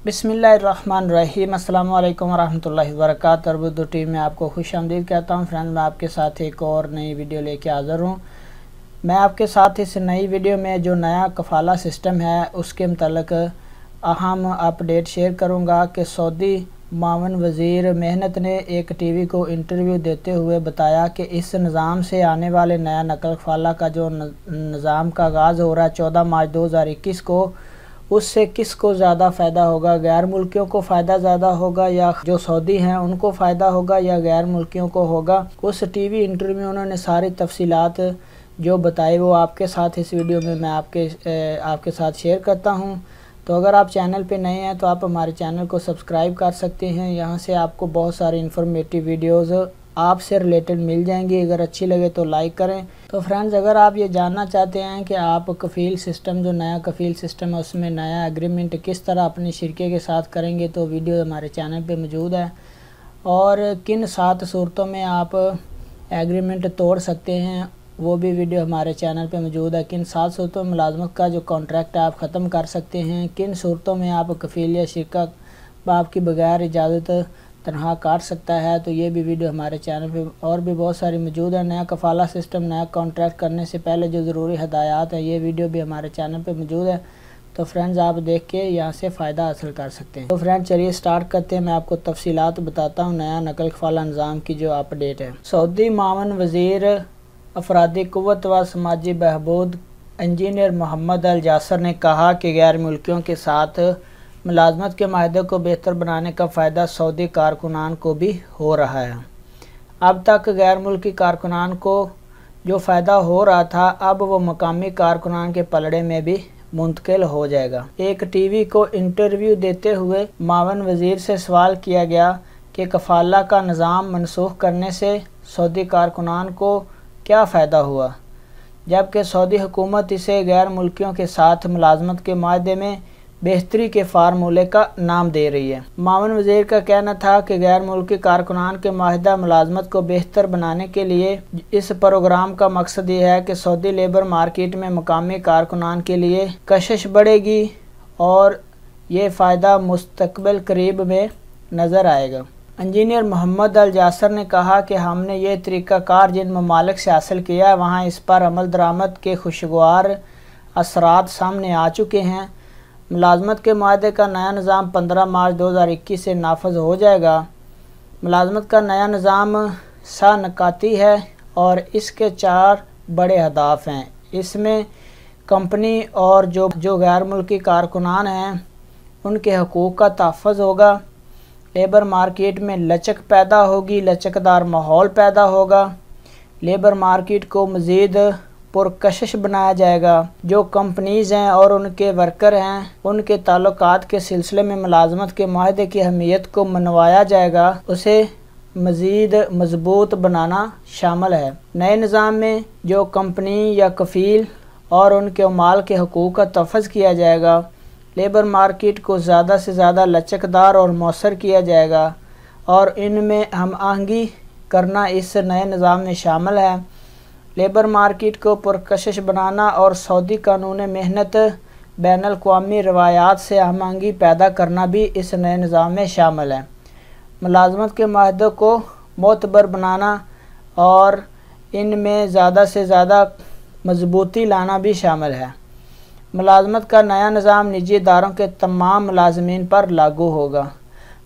बिस्मिल्लाहिर्रहमानिर्रहीम। अस्सलाम वालेकुम वरहमतुल्लाहि वबरकातुहू। उर्दू टीवी में आपको खुश आमदीद कहता हूँ। फ्रेंड्स, मैं आपके साथ एक और नई वीडियो लेके हाज़िर हूँ। मैं आपके साथ इस नई वीडियो में जो नया कफ़ाला सिस्टम है उसके मतलब अहम अपडेट शेयर करूँगा कि सऊदी मावन वज़ीर मेहनत ने एक टीवी को इंटरव्यू देते हुए बताया कि इस निज़ाम से आने वाले नया नकल कफ़ाला का जो निज़ाम का आगाज़ हो रहा है 14 मार्च 2021 को, उससे किसको ज़्यादा फ़ायदा होगा। गैर मुल्कियों को फ़ायदा ज़्यादा होगा या जो सऊदी हैं उनको फ़ायदा होगा या गैर मुल्कियों को होगा। उस टीवी इंटरव्यू में उन्होंने सारी तफसीलात जो बताई वो आपके साथ इस वीडियो में मैं आपके साथ शेयर करता हूं। तो अगर आप चैनल पे नए हैं तो आप हमारे चैनल को सब्सक्राइब कर सकते हैं। यहां से आपको बहुत सारी इंफॉर्मेटिव वीडियोस आपसे रिलेटेड मिल जाएंगी। अगर अच्छी लगे तो लाइक करें। तो फ्रेंड्स, अगर आप ये जानना चाहते हैं कि आप कफ़ील सिस्टम जो नया कफ़ील सिस्टम है उसमें नया एग्रीमेंट किस तरह अपने शिरके के साथ करेंगे तो वीडियो हमारे चैनल पे मौजूद है, और किन 7 सूरतों में आप एग्रीमेंट तोड़ सकते हैं वो भी वीडियो हमारे चैनल पे मौजूद है। किन 7 सूरतों में मुलाजमत का जो कॉन्ट्रैक्ट आप ख़त्म कर सकते हैं, किन सूरतों में आप कफ़ील या शिरका बाप की बगैर इजाज़त तनहा काट सकता है, तो ये भी वीडियो हमारे चैनल पे और भी बहुत सारी मौजूद है। नया कफ़ाला सिस्टम नया कॉन्ट्रैक्ट करने से पहले जो ज़रूरी हदायत है ये वीडियो भी हमारे चैनल पे मौजूद है। तो फ्रेंड्स, आप देख के यहाँ से फ़ायदा हासिल कर सकते हैं। तो फ्रेंड्स, चलिए स्टार्ट करते हैं। मैं आपको तफसीलात बताता हूँ नया नकल कफ़ाला निज़ाम की जो अपडेट है। सऊदी मावन वज़ीर अफरादी क़ुव्वत व समाजी बहबूद इंजीनियर मोहम्मद अल जासर ने कहा कि गैर मुल्कियों के साथ मुलाजमत के माहदे को बेहतर बनाने का फ़ायदा सऊदी कारकुनान को भी हो रहा है। अब तक गैर मुल्की कारकुनान को जो फ़ायदा हो रहा था अब वो मकामी कारकुनान के पलड़े में भी मुंतकिल हो जाएगा। एक टीवी को इंटरव्यू देते हुए मावन वज़ीर से सवाल किया गया कि कफ़ाला का निज़ाम मनसूख करने से सऊदी कारकुनान को क्या फ़ायदा हुआ, जबकि सऊदी हुकूमत इसे गैर मुल्कियों के साथ मुलाजमत के माहदे में बेहतरी के फार्मूले का नाम दे रही है। मावन वज़ीर का कहना था कि गैर मुल्की कारकुनान के माहिदा मुलाजमत को बेहतर बनाने के लिए इस प्रोग्राम का मकसद ये है कि सऊदी लेबर मार्केट में मकामी कारकुनान के लिए कशिश बढ़ेगी और ये फ़ायदा मुस्तकबिल करीब में नज़र आएगा। इंजीनियर मोहम्मद अल जासर ने कहा कि हमने ये तरीक़ाकार जिन ममालिक से हासिल किया है वहाँ इस पर अमल दरामद के खुशगवार असरात सामने आ चुके हैं। मुलाजमत के माहदे का नया निज़ाम 15 मार्च 2021 से नाफज हो जाएगा। मुलाजमत का नया निज़ाम सानकाती है और इसके 4 बड़े हदाफ हैं। इसमें कंपनी और जो गैर मुल्की कारकुनान हैं उनके हकूक़ का तहफ़्फ़ुज़ होगा। लेबर मार्केट में लचक पैदा होगी, लचकदार माहौल पैदा होगा। लेबर मार्केट को मज़ीद पुरकशिश बनाया जाएगा। जो कंपनीज़ हैं और उनके वर्कर हैं उनके ताल्लुकात के सिलसिले में मुलाजमत के माहदे की अहमियत को मनवाया जाएगा, उसे मज़ीद मजबूत बनाना शामिल है। नए निज़ाम में जो कंपनी या कफ़ील और उनके उमाल के हकूक़ का तहफ़्फ़ुज़ किया जाएगा। लेबर मार्केट को ज़्यादा से ज़्यादा लचकदार और मौसर किया जाएगा और इनमें हम आहंगी करना इस नए निज़ाम में शामिल है। लेबर मार्केट को पुरकशिश बनाना और सऊदी कानून मेहनत बैनुल-अक़वामी रवायात से हम आहंगी पैदा करना भी इस नए निज़ाम में शामिल है। मुलाजमत के माहदों को मोतबर बनाना और इनमें ज़्यादा से ज़्यादा मजबूती लाना भी शामिल है। मुलाजमत का नया निज़ाम निजी इदारों के तमाम मुलाजमीन पर लागू होगा।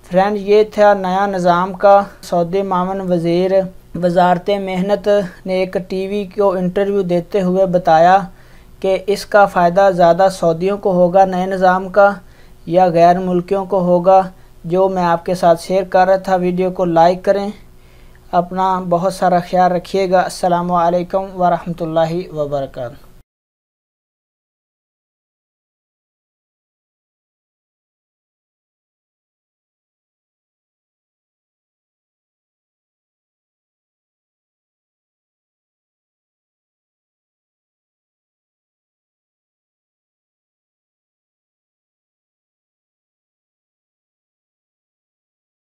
फ्रेंड, ये था नया निज़ाम का। सऊदी मावन वज़ीर वज़ारत मेहनत ने एक टीवी को इंटरव्यू देते हुए बताया कि इसका फ़ायदा ज़्यादा सऊदियों को होगा नए निज़ाम का या गैर मुल्कियों को होगा, जो मैं आपके साथ शेयर कर रहा था। वीडियो को लाइक करें। अपना बहुत सारा ख्याल रखिएगा। अस्सलामु अलैकुम वरहमतुल्लाहि वबरकातुहू।